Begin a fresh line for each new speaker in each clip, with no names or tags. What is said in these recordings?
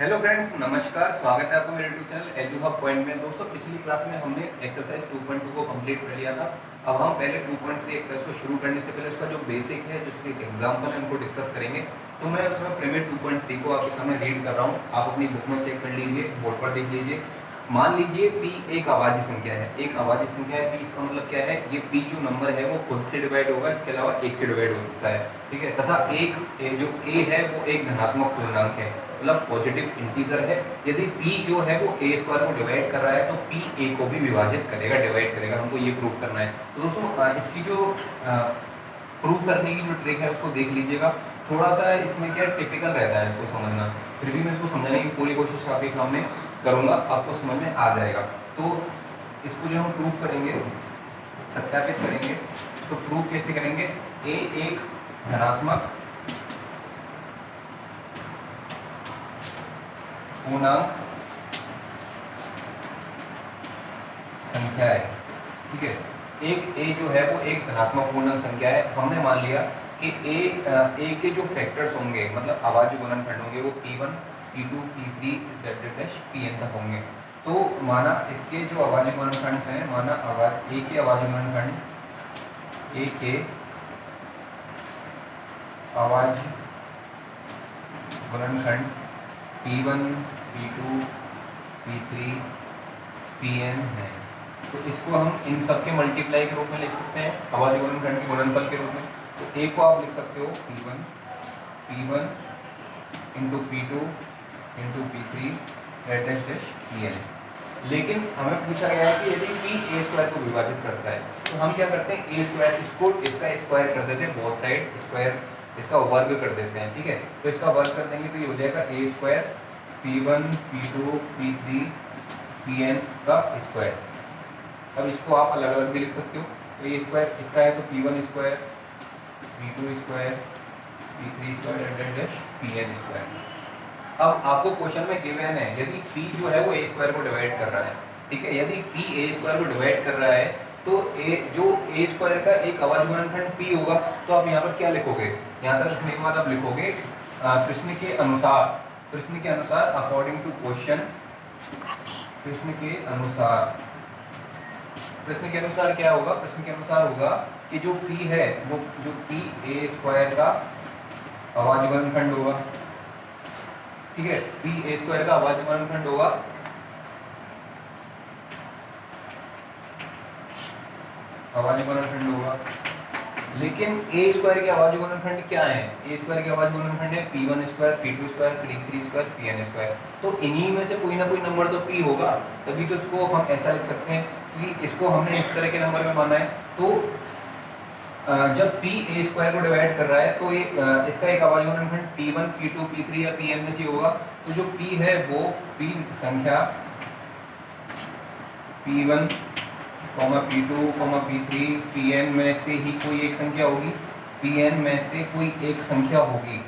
Hello friends, नमस्कार। स्वागत है आपका मेरे यूट्यूब चैनल एजुहब पॉइंट में। दोस्तों, पिछली क्लास में हमने एक्सरसाइज 2.2 को कंप्लीट कर लिया था। अब हम पहले 2.3 एक्सरसाइज को शुरू करने से पहले उसका जो बेसिक है, जो उसके एग्जाम्पल है, उनको डिस्कस करेंगे। तो मैं उसमें प्रीमियर 2.3 को आपके सामने रीड कर रहा हूँ। आप अपनी बुक में चेक कर लीजिए, बोर्ड पर देख लीजिए। मान लीजिए P एक आवाजी संख्या है, एक आवाजी संख्या है P। इसका मतलब क्या है, ये P जो नंबर है वो खुद से डिवाइड होगा, इसके अलावा एक से डिवाइड हो सकता है, ठीक है। तथा जो A है वो एक धनात्मक पूर्णांक है, मतलब पॉजिटिव इंटीजर है। यदि P जो है वो A स्क्वायर को डिवाइड कर रहा है तो P A को भी विभाजित करेगा, डिवाइड करेगा। हमको ये प्रूव करना है। तो दोस्तों, इसकी जो प्रूव करने की जो ट्रिक है उसको देख लीजिएगा। थोड़ा सा इसमें क्या टिपिकल रहता है इसको समझना, फिर भी मैं इसको समझाने की पूरी कोशिश आपके सामने करूँगा, आपको समझ में आ जाएगा। तो इसको जो हम प्रूव करेंगे, सत्यापित करेंगे, तो प्रूव कैसे करेंगे। A एक धनात्मक पूर्णांक संख्या है, ठीक है। एक A जो है वो एक धनात्मक पूर्णांक संख्या है। हमने मान लिया कि A के जो फैक्टर्स होंगे, मतलब अभाज्य गुणनखंड होंगे, वो P1 P2 P3 Pn तक होंगे। तो माना इसके जो अभाज्य गुणनखंड हैं, माना A के अभाज्य गुणनखंड, A के अभाज्य गुणनखंड P1 P2 P3 Pn है। तो इसको हम इन सब के मल्टीप्लाई के रूप में लिख सकते हैं, अभाज्य गुणनखंड के गुणनफल के रूप में। तो A को आप लिख सकते हो P1 into P2 into P3 Pn। लेकिन हमें पूछा गया है कि यदि P A स्क्वायर को विभाजित करता है तो हम क्या करते हैं, A स्क्वायर इसका स्क्वायर कर देते हैं, बोथ साइड स्क्वायर, इसका वर्ग कर देते हैं, ठीक है। तो इसका वर्ग कर देंगे तो ये हो जाएगा A square P1 P2 P3 Pn का स्क्वायर। अब इसको आप अलग अलग भी लिख सकते हो। तो ये स्क्वायर इसका है तो P1 square P2 square P3 square Pn square. अब आपको क्वेश्चन में गिवन है, यदि P जो है वो A स्क्वायर को डिवाइड कर रहा है, ठीक है। यदि P A स्क्वायर को डिवाइड कर रहा है तो A स्क्वायर का एक अभाज्य गुणनखंड P होगा। तो आप यहाँ पर क्या लिखोगे, यहाँ तक लिखने के बाद आप लिखोगे प्रश्न के अनुसार अकॉर्डिंग टू क्वेश्चन, प्रश्न के अनुसार क्या होगा, प्रश्न के अनुसार होगा कि जो P है वो जो P A स्क्वायर का अभाज्य गुणनखंड होगा, ठीक है। P A स्क्वायर का अभाज्य गुणनखंड होगा, लेकिन A स्क्वायर के अभाज्य गुणनखंड क्या है, A स्क्वायर के अभाज्य गुणनखंड है P1 square P2 square P3 square Pn square. तो इन्हीं में से कोई ना कोई नंबर तो P होगा, तभी तो इसको हम ऐसा लिख सकते हैं कि इसको हमने इस तरह के नंबर में माना है। तो जब P A स्क्वायर को डिवाइड कर रहा है तो ये इसका एक अभाज्य गुणनखंड P1 P2 P3 या Pn में से होगा। तो जो P है वो P संख्या P1 P2 P3 Pn में से ही कोई एक संख्या होगी, Pn में से कोई एक संख्या होगी,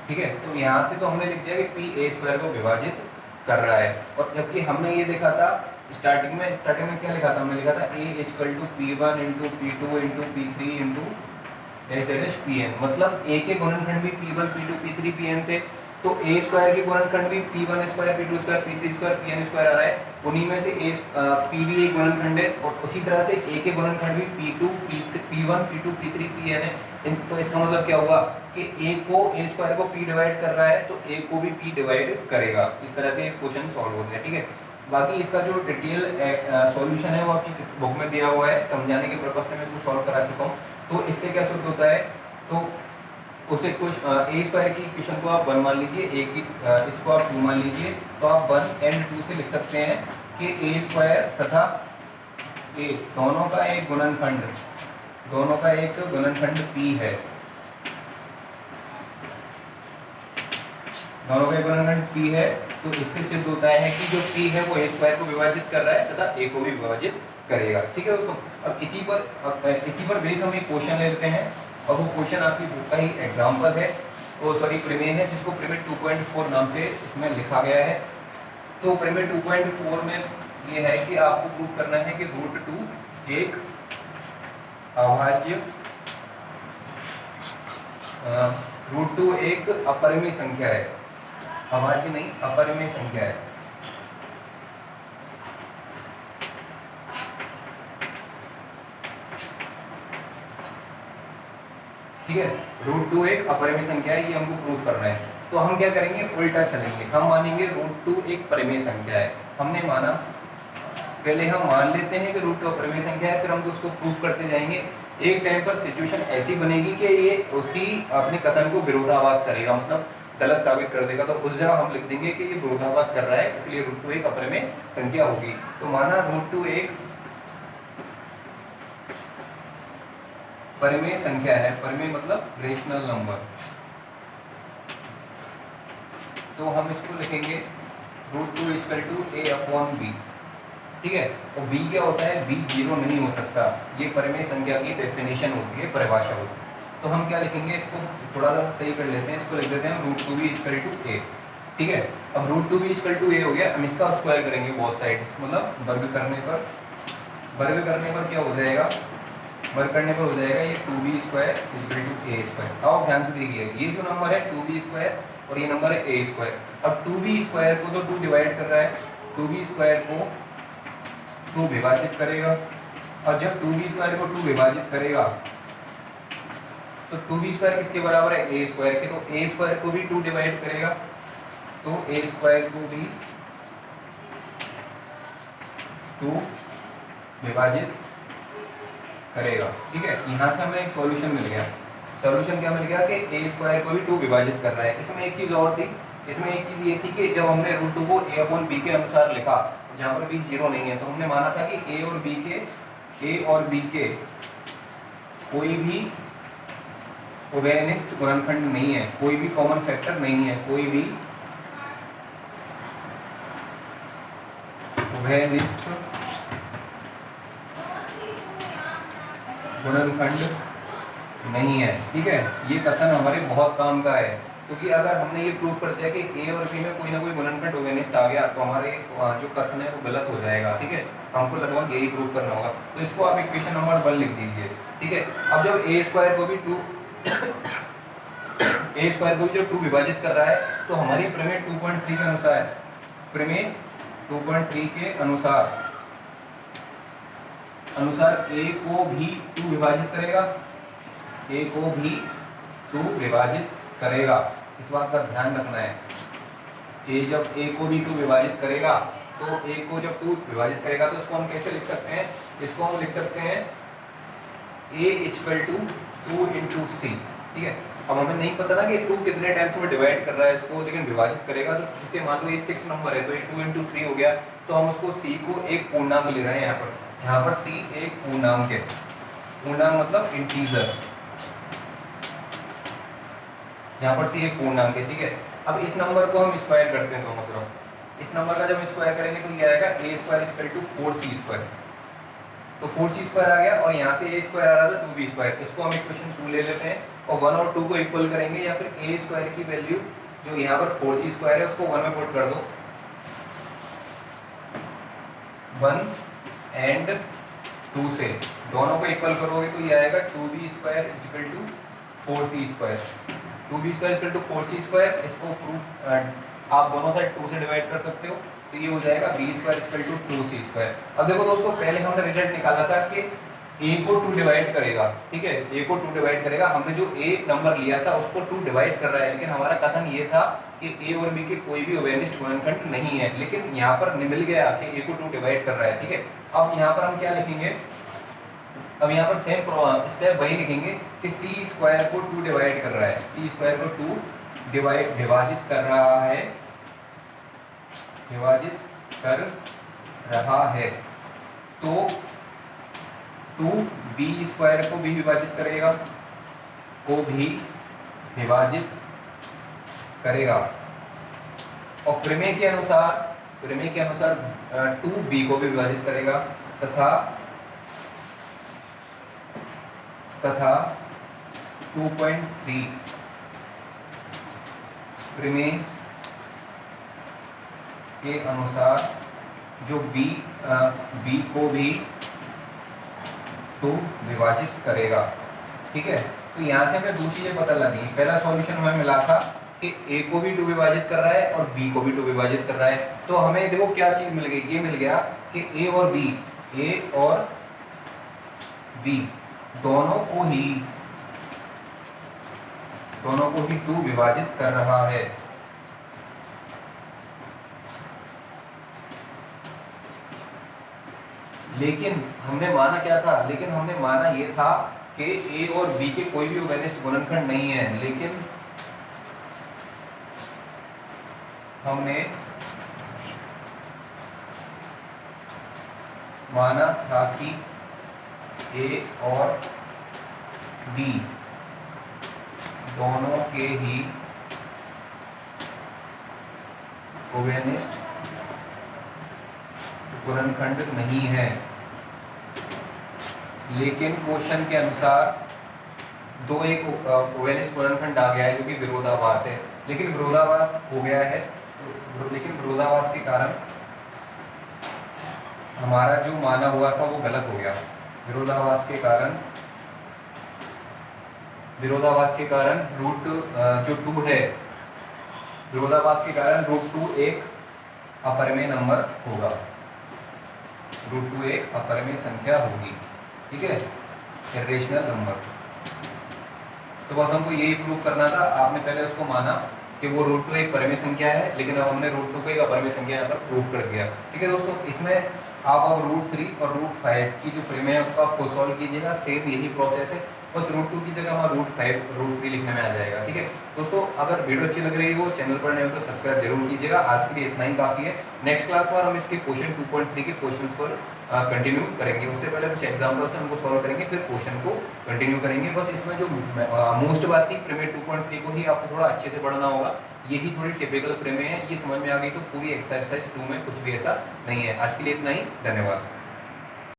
ठीक है। तो यहाँ से तो हमने लिख दिया कि P A स्क्वायर को विभाजित कर रहा है। और जबकि हमने ये देखा था स्टार्टिंग में क्या लिखा था, हमने लिखा था A equal to P1 into P2 into P3 into Pn। मतलब A के गुणनखंड भी P1 P2 P3 Pn थे, तो A स्क्वायर के गुणनखंड भी P1 square P2 square P3 square Pn square आ रहा है। उन्हीं में से P भी एक गुणनखंड है, और उसी तरह से A के गुणनखंड भी P1 P2 P3 Pn है। तो इसका मतलब क्या हुआ कि A स्क्वायर को P डिवाइड कर रहा है तो A को भी P डिवाइड करेगा। इस तरह से क्वेश्चन सॉल्व होते हैं, ठीक है। बाकी इसका जो डिटेल सॉल्यूशन है वो आपकी बुक में दिया हुआ है, समझाने के पर्पज से मैं इसको सॉल्व करा चुका हूँ। तो इससे क्या सिद्ध होता है, तो उसे कुछ A स्क्वायर की इक्वेशन को आप 1 मान लीजिए, A की इसको आप 2 मान लीजिए, तो आप 1 एंड 2 से लिख सकते हैं कि A स्क्वायर तथा A दोनों का एक गुणनखंड P है, दोनों का एक गुणनखंड P है। तो इससे सिद्ध होता है कि जो P है वो A स्क्वायर को विभाजित कर रहा है तथा A को भी विभाजित करेगा, ठीक है दोस्तों। अब इसी पर बेस हम एक क्वेश्चन लेते हैं, और वो क्वेश्चन आपकी बुक का ही एग्जाम्पल है, प्रमेय है, जिसको प्रमेय 2.4 नाम से इसमें लिखा गया है। तो प्रमेय 2.4 में ये है कि आपको प्रूव करना है कि √2 एक अभाज्य √2 एक अपरिमेय संख्या है, अभाज्य नहीं अपरिमेय संख्या है। ठीक है, √2 एक अपरिमेय संख्या है, ये हमको प्रूव करना है। तो हम क्या करेंगे, उल्टा चलेंगे, हम मानेंगे √2 एक परिमेय संख्या है। हमने माना, पहले हम मान लेते हैं कि √2 अपरिमेय संख्या है, फिर हम उसको प्रूव करते जाएंगे। एक टाइम पर सिचुएशन ऐसी बनेगी कि ये उसी अपने कथन को विरोधाभास करेगा, मतलब गलत साबित कर देगा। तो उस जगह हम लिख देंगे कि ये विरोधाभास कर रहा है, इसलिए √2 एक अपरिमेय संख्या होगी। तो माना √2 एक परिमेय संख्या है, परिमेय मतलब रेशनल नंबर। तो हम इसको लिखेंगे √2 = a/b। ठीक है, तो b क्या होता है, b 0 नहीं हो सकता, ये परिमेय संख्या की डेफिनेशन होती है, परिभाषा होती है। तो हम क्या लिखेंगे, इसको थोड़ा सा सही कर लेते हैं, इसको लिख देते हैं √2b = a। ठीक है, अब √2b = a हो गया, हम इसका स्क्वायर करेंगे बोथ साइड्स, मतलब वर्ग करने पर क्या हो जाएगा, वर्ग करने पर हो जाएगा ये 2b² = a²। अब ध्यान से देखिए, ये जो नंबर है 2b² और ये नंबर है a²। अब 2b² को तो 2 डिवाइड कर रहा है, 2b² को 2 विभाजित करेगा, और जब 2b² को 2 विभाजित करेगा तो 2b² किसके बराबर है, a² के। तो a² को भी 2 डिवाइड करेगा, तो a² को भी 2 विभाजित करेगा। ठीक है, यहाँ से हमें एक सॉल्यूशन मिल गया। सॉल्यूशन क्या मिल गया कि a² को भी 2 विभाजित कर रहा है। इसमें एक चीज़ और थी, इसमें एक चीज़ ये थी कि जब हमने √2 को a/b के अनुसार लिखा, जहाँ पर b 0 नहीं है, तो हमने माना था कि a और b के कोई भी उभयनिष्ठ गुणनखंड नहीं है, कोई भी कॉमन फैक्टर नहीं है, कोई भी उभयनिष्ठ गुणनखंड नहीं है। ठीक है, ये कथन हमारे बहुत काम का है, क्योंकि अगर हमने ये प्रूव कर दिया कि a और b में कोई ना कोई गुणनखंड उभयनिष्ठ आ गया, तो हमारे जो कथन है वो गलत हो जाएगा। ठीक है, हमको लगभग यही प्रूव करना होगा। तो इसको आप इक्वेशन नंबर 1 लिख दीजिए। ठीक है, अब जब a² को भी 2 विभाजित कर रहा है, तो हमारी प्रमेय 2.3 के अनुसार, प्रमेय 2.3 के अनुसार a को भी 2 विभाजित करेगा, a को भी 2 विभाजित करेगा। इस बात का ध्यान रखना है, जब a को भी 2 विभाजित करेगा, तो a को जब 2 विभाजित करेगा तो इसको हम कैसे लिख सकते हैं, इसको हम लिख सकते हैं a = 2 × c। ठीक है, अब हमें नहीं पता ना कि 2 कितने टाइम्स में डिवाइड कर रहा है इसको, लेकिन विभाजित करेगा। तो जैसे मान लो ये 6 नंबर है, तो ये 2 × 3 हो गया, तो हम उसको c को एक पूर्णांक ले रहे हैं यहाँ पर, जहाँ पर c एक पूर्णांक है। पूर्णांक मतलब इंटीजर, यहाँ पर c एक पूर्णांक है। ठीक है, अब इस नंबर को हम स्क्वायर करते हैं दोनों तरफ। इस नंबर का जब स्क्वायर करेंगे तो ये आएगा a² = 4c²। तो 4c² आ गया, और यहाँ से a² आ रहा था 2b²। इसको हम इक्वेशन 2 ले लेते हैं, और 1 और 2 को इक्वल करेंगे, या फिर a² की वैल्यू जो यहाँ पर 4c² है उसको 1 में पुट कर दो। 1 and 2 से दोनों को इक्वल करोगे तो ये आएगा 2b² = 4c²। 2b² = 4c²। इसको प्रूफ आप दोनों साइड 2 से डिवाइड कर सकते हो, तो ये हो जाएगा b² = 2c²। अब देखो दोस्तों, पहले हमने रिजल्ट निकाला था कि a को 2 डिवाइड करेगा। ठीक है, a को 2 डिवाइड करेगा, हमने जो a नंबर लिया था उसको 2 डिवाइड कर रहा है, लेकिन हमारा कथन ये था कि a और b के कोई भी उभयनिष्ठ गुणनखंड नहीं है, लेकिन यहाँ पर मिल गया कि a को 2 डिवाइड कर रहा है। ठीक है, अब यहाँ पर हम क्या लिखेंगे, अब यहाँ पर सेम स्टेप वही लिखेंगे कि c² को 2 डिवाइड कर रहा है, c² को 2 विभाजित कर रहा है, विभाजित कर रहा है, तो 2b² को भी विभाजित करेगा, को भी विभाजित करेगा, और प्रमेय के अनुसार 2b को भी विभाजित करेगा, तथा 2.3 प्रमेय के अनुसार जो b को भी 2 विभाजित करेगा। ठीक है, तो यहाँ से हमें दो चीज़ें पता लगी। पहला सॉल्यूशन हमें मिला था कि ए को भी 2 विभाजित कर रहा है और बी को भी 2 विभाजित कर रहा है। तो हमें देखो क्या चीज़ मिल गई, ये मिल गया कि ए और बी दोनों को ही 2 विभाजित कर रहा है। लेकिन हमने माना क्या था, लेकिन हमने माना ये था कि ए और बी के कोई भी उभयनिष्ठ गुणनखंड नहीं है। लेकिन हमने माना था कि ए और बी दोनों के ही उभयनिष्ठ गुणनखंड नहीं है। लेकिन क्वेश्चन के अनुसार दो एक उभयनिष्ठ गुणनखंड आ गया है जो कि विरोधाभास है। लेकिन विरोधाभास हो गया है, लेकिन विरोधाभास के कारण हमारा जो माना हुआ था वो गलत हो गया। विरोधाभास के कारण रूट जो 2 है, विरोधाभास के कारण √2 एक अपरिमेय नंबर होगा, √2 एक अपरिमेय संख्या होगी। ठीक है, इरेशनल नंबर। तो बस हमको यही प्रूव करना था। आपने पहले उसको माना कि वो √2 एक परिमेय संख्या है, लेकिन अब हमने √2 को एक अपरिमेय संख्या यहाँ पर प्रूव कर दिया। ठीक है दोस्तों, इसमें आप अब √3 और √5 की जो परिमेय है उसको आप सॉल्व कीजिएगा। सेम यही प्रोसेस है, बस √2 की जगह हमारा √5 √3 लिखने में आ जाएगा। ठीक है दोस्तों, अगर वीडियो अच्छी लग रही हो, चैनल पर नए हो तो सब्सक्राइब जरूर कीजिएगा। आज के लिए इतना ही काफ़ी है। नेक्स्ट क्लास में हम इसके क्वेश्चन 2.3 के क्वेश्चंस पर कंटिन्यू करेंगे। उससे पहले कुछ एग्जाम्पल्स हैं उनको सॉल्व करेंगे, फिर क्वेश्चन को कंटिन्यू करेंगे। बस इसमें जो मोस्ट बात थी, प्रमेय 2.3 को ही आपको थोड़ा अच्छे से पढ़ना होगा। यही थोड़ी टिपिकल प्रमेय है, ये समझ में आ गई तो पूरी एक्सरसाइज 2 में कुछ भी ऐसा नहीं है। आज के लिए इतना ही, धन्यवाद।